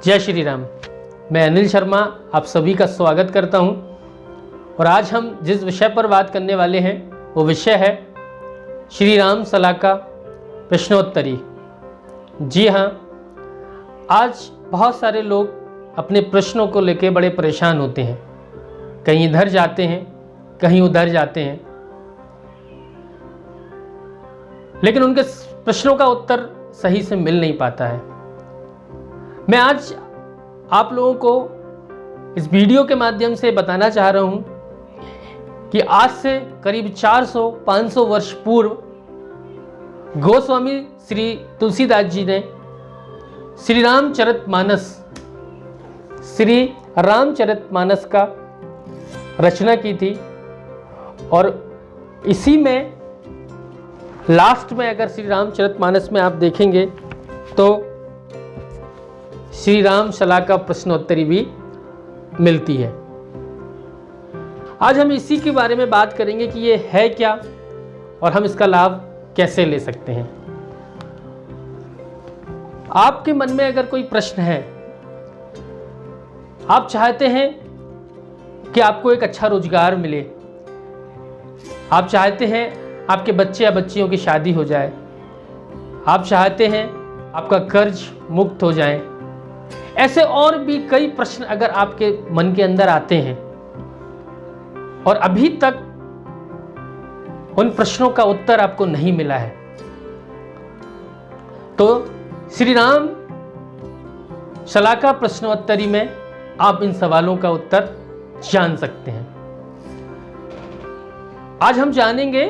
जय श्री राम। मैं अनिल शर्मा आप सभी का स्वागत करता हूं और आज हम जिस विषय पर बात करने वाले हैं वो विषय है श्री राम सलाह का प्रश्नोत्तरी। जी हाँ, आज बहुत सारे लोग अपने प्रश्नों को लेकर बड़े परेशान होते हैं। कहीं इधर जाते हैं, कहीं उधर जाते हैं, लेकिन उनके प्रश्नों का उत्तर सही से मिल नहीं पाता है। मैं आज आप लोगों को इस वीडियो के माध्यम से बताना चाह रहा हूं कि आज से करीब 400-500 वर्ष पूर्व गोस्वामी श्री तुलसीदास जी ने श्री रामचरितमानस का रचना की थी और इसी में लास्ट में अगर श्री रामचरितमानस में आप देखेंगे तो श्री राम सलाह का प्रश्नोत्तरी भी मिलती है। आज हम इसी के बारे में बात करेंगे कि ये है क्या और हम इसका लाभ कैसे ले सकते हैं। आपके मन में अगर कोई प्रश्न है, आप चाहते हैं कि आपको एक अच्छा रोजगार मिले, आप चाहते हैं आपके बच्चे या बच्चियों की शादी हो जाए, आप चाहते हैं आपका कर्ज मुक्त हो जाए, ऐसे और भी कई प्रश्न अगर आपके मन के अंदर आते हैं और अभी तक उन प्रश्नों का उत्तर आपको नहीं मिला है, तो श्री राम सलाह का प्रश्नोत्तरी में आप इन सवालों का उत्तर जान सकते हैं। आज हम जानेंगे,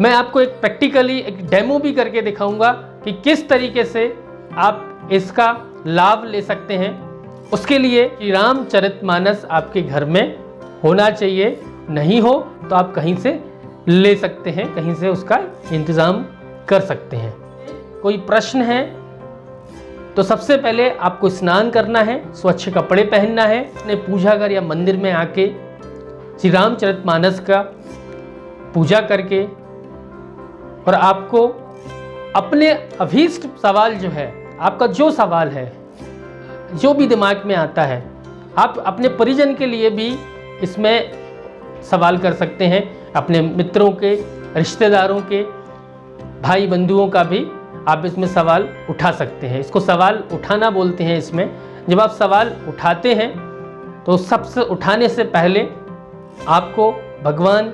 मैं आपको एक प्रैक्टिकली एक डेमो भी करके दिखाऊंगा कि किस तरीके से आप इसका लाभ ले सकते हैं। उसके लिए श्री रामचरितमानस आपके घर में होना चाहिए, नहीं हो तो आप कहीं से ले सकते हैं, कहीं से उसका इंतज़ाम कर सकते हैं। कोई प्रश्न है तो सबसे पहले आपको स्नान करना है, स्वच्छ कपड़े पहनना है, अपने पूजा घर या मंदिर में आके श्री रामचरितमानस का पूजा करके और आपको अपने अभीष्ट सवाल जो है, आपका जो सवाल है, जो भी दिमाग में आता है, आप अपने परिजन के लिए भी इसमें सवाल कर सकते हैं, अपने मित्रों के, रिश्तेदारों के, भाई बंधुओं का भी आप इसमें सवाल उठा सकते हैं। इसको सवाल उठाना बोलते हैं। इसमें जब आप सवाल उठाते हैं तो सबसे उठाने से पहले आपको भगवान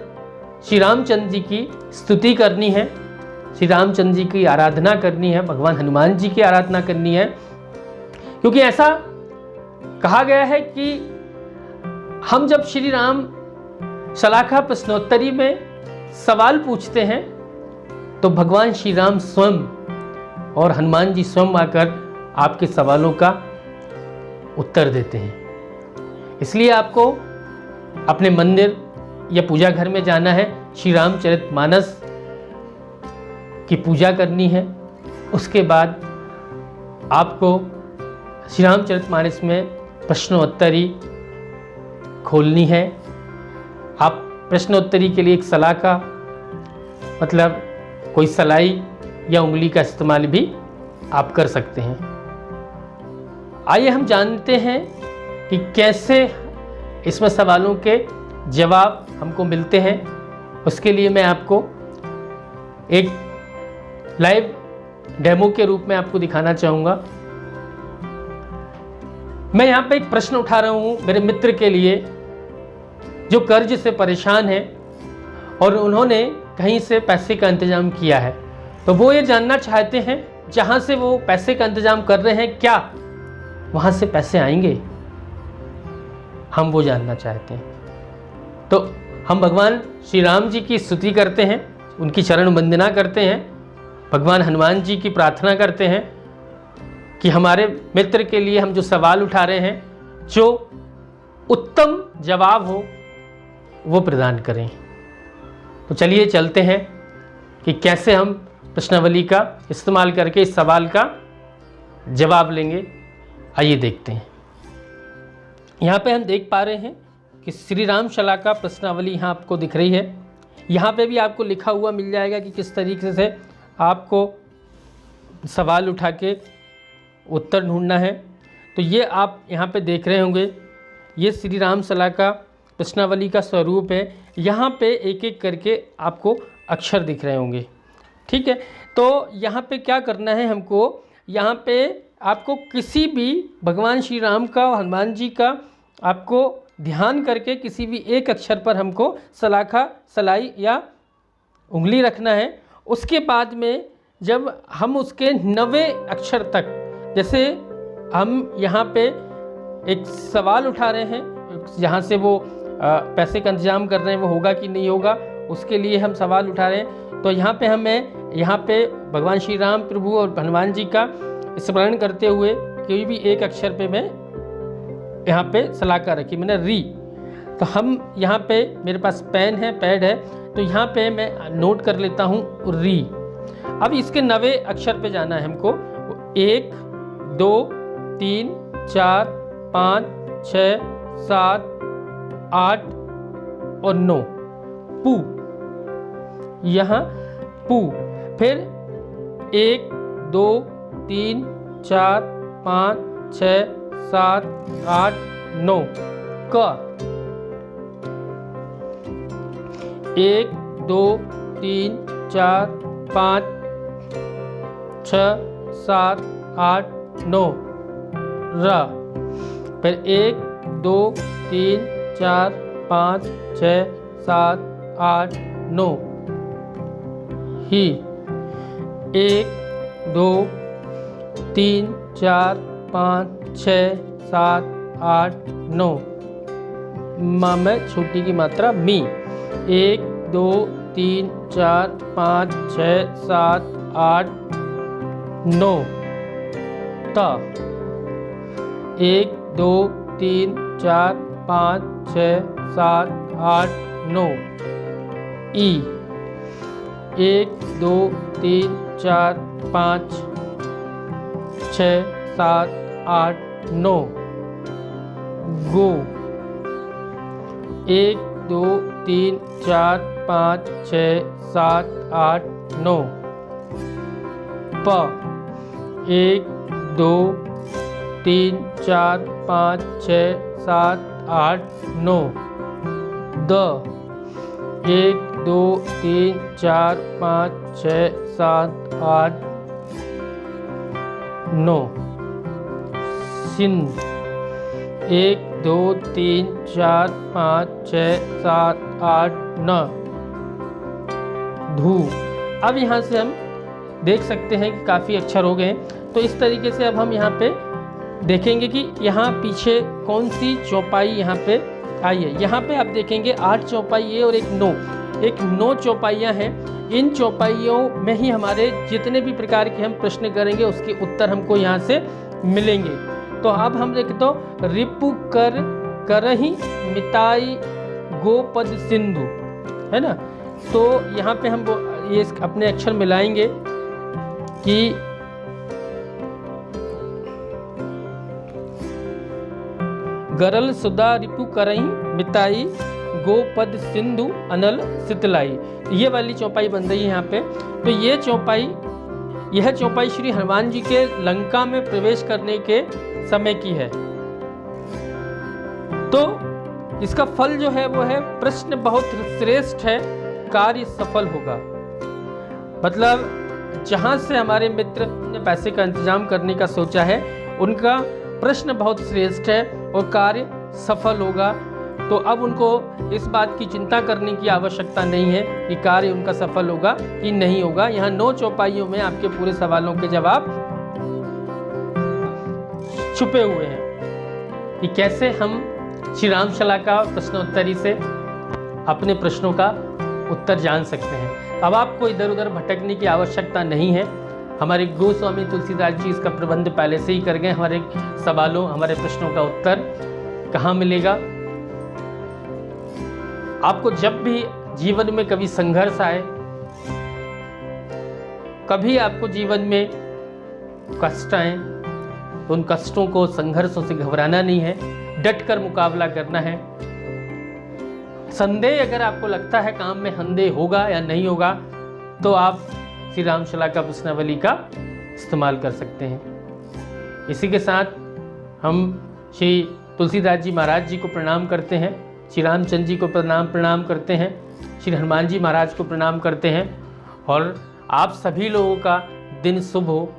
श्री रामचंद्र जी की स्तुति करनी है, श्री रामचंद्र जी की आराधना करनी है, भगवान हनुमान जी की आराधना करनी है, क्योंकि ऐसा कहा गया है कि हम जब श्री राम सलाह का प्रश्नोत्तरी में सवाल पूछते हैं तो भगवान श्री राम स्वयं और हनुमान जी स्वयं आकर आपके सवालों का उत्तर देते हैं। इसलिए आपको अपने मंदिर या पूजा घर में जाना है, श्री रामचरितमानस की पूजा करनी है। उसके बाद आपको श्री रामचरितमानस में प्रश्नोत्तरी खोलनी है। आप प्रश्नोत्तरी के लिए एक सलाह का मतलब कोई सलाई या उंगली का इस्तेमाल भी आप कर सकते हैं। आइए हम जानते हैं कि कैसे इसमें सवालों के जवाब हमको मिलते हैं। उसके लिए मैं आपको एक लाइव डेमो के रूप में आपको दिखाना चाहूँगा। मैं यहाँ पे एक प्रश्न उठा रहा हूँ मेरे मित्र के लिए जो कर्ज से परेशान है और उन्होंने कहीं से पैसे का इंतज़ाम किया है, तो वो ये जानना चाहते हैं जहाँ से वो पैसे का इंतज़ाम कर रहे हैं क्या वहाँ से पैसे आएंगे, हम वो जानना चाहते हैं। तो हम भगवान श्री राम जी की स्तुति करते हैं, उनकी चरण वंदना करते हैं, भगवान हनुमान जी की प्रार्थना करते हैं कि हमारे मित्र के लिए हम जो सवाल उठा रहे हैं जो उत्तम जवाब हो वो प्रदान करें। तो चलिए चलते हैं कि कैसे हम प्रश्नावली का इस्तेमाल करके इस सवाल का जवाब लेंगे। आइए देखते हैं। यहाँ पे हम देख पा रहे हैं कि श्री राम सलाह का प्रश्नावली यहाँ आपको दिख रही है। यहाँ पे भी आपको लिखा हुआ मिल जाएगा कि किस तरीके से आपको सवाल उठा के उत्तर ढूंढना है। तो ये आप यहाँ पे देख रहे होंगे, ये श्री राम शला का प्रश्नावली का स्वरूप है। यहाँ पे एक एक करके आपको अक्षर दिख रहे होंगे, ठीक है। तो यहाँ पे क्या करना है हमको, यहाँ पे आपको किसी भी भगवान श्री राम का और हनुमान जी का आपको ध्यान करके किसी भी एक अक्षर पर हमको सलाखा, सलाई या उंगली रखना है। उसके बाद में जब हम उसके 90 अक्षर तक, जैसे हम यहाँ पे एक सवाल उठा रहे हैं, जहाँ से वो पैसे का इंतजाम कर रहे हैं वो होगा कि नहीं होगा, उसके लिए हम सवाल उठा रहे हैं। तो यहाँ पे हमें यहाँ पे भगवान श्री राम प्रभु और हनुमान जी का स्मरण करते हुए कोई भी एक अक्षर पे मैं यहाँ पे सलाका रखी, मैंने री। तो हम यहाँ पे मेरे पास पेन है, पैड है, तो यहाँ पे मैं नोट कर लेता हूँ री। अब इसके 90 अक्षर पे जाना है हमको। 1 2 3 4 5 6 7 8 और 9 पू, यहाँ पू। फिर 1 2 3 4 5 6 7 8 9 क। 1 2 3 4 5 6 7 8 9 र। फिर 1 2 3 4 5 6 7 8 9 ही। 1 2 3 4 5 6 7 8 9 में छोटी की मात्रा मी। 1 2 3 4 5 6 7 8 9 ता। 1 2 3 4 5 6 7 8 9 ई। 1 2 3 4 5 6 7 8 9 गो। 1 2 3 4 5 6 7 8 9 प। 1 2 3 4 5 6 7 8 9 द। 1 2 3 4 5 6 7 8 9 सिन। 1 2 3 4 5 6 7 8 9 धू। अब यहाँ से हम देख सकते हैं कि काफ़ी अक्षर हो गए। तो इस तरीके से अब हम यहाँ पे देखेंगे कि यहाँ पीछे कौन सी चौपाई यहाँ पे आई है। यहाँ पे आप देखेंगे 8 चौपाई है और एक 9, एक 9 चौपाइयाँ हैं। इन चौपाइयों में ही हमारे जितने भी प्रकार के हम प्रश्न करेंगे उसके उत्तर हमको यहाँ से मिलेंगे। तो अब हम देखें तो रिपु कर करही मिताई गोपद सिंधु, है ना। तो यहाँ पे हम ये अपने अक्षर मिलाएंगे कि गरल सुधा रिपु करही मिताई गोपद सिंधु अनल सितलाई। ये वाली चौपाई बन रही है यहाँ पे। तो ये चौपाई, यह चौपाई श्री हनुमान जी के लंका में प्रवेश करने के समय की है। तो इसका फल जो है वो है प्रश्न बहुत श्रेष्ठ है, कार्य सफल होगा। मतलब जहाँ से हमारे मित्र ने पैसे का इंतजाम करने का सोचा है उनका प्रश्न बहुत श्रेष्ठ है और कार्य सफल होगा। तो अब उनको इस बात की चिंता करने की आवश्यकता नहीं है कि कार्य उनका सफल होगा कि नहीं होगा। यहाँ 9 चौपाइयों में आपके पूरे सवालों के जवाब छुपे हुए हैं कि कैसे हम श्री राम शला का प्रश्नोत्तरी से अपने प्रश्नों का उत्तर जान सकते हैं। अब आपको इधर उधर भटकने की आवश्यकता नहीं है। हमारे गोस्वामी तुलसीदास जी इसका प्रबंध पहले से ही कर गए। हमारे सवालों, हमारे प्रश्नों का उत्तर कहाँ मिलेगा। आपको जब भी जीवन में कभी संघर्ष आए, कभी आपको जीवन में कष्ट आए, तो उन कष्टों को, संघर्षों से घबराना नहीं है, डटकर मुकाबला करना है। संदेह अगर आपको लगता है काम में संदेह होगा या नहीं होगा, तो आप श्री राम शला का प्रश्नावली का इस्तेमाल कर सकते हैं। इसी के साथ हम श्री तुलसीदास जी महाराज जी को प्रणाम करते हैं, श्री रामचंद्र जी को प्रणाम करते हैं, श्री हनुमान जी महाराज को प्रणाम करते हैं और आप सभी लोगों का दिन शुभ हो,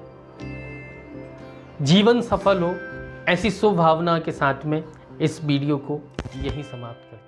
जीवन सफल हो, ऐसी शुभ भावना के साथ में इस वीडियो को यहीं समाप्त करते हैं।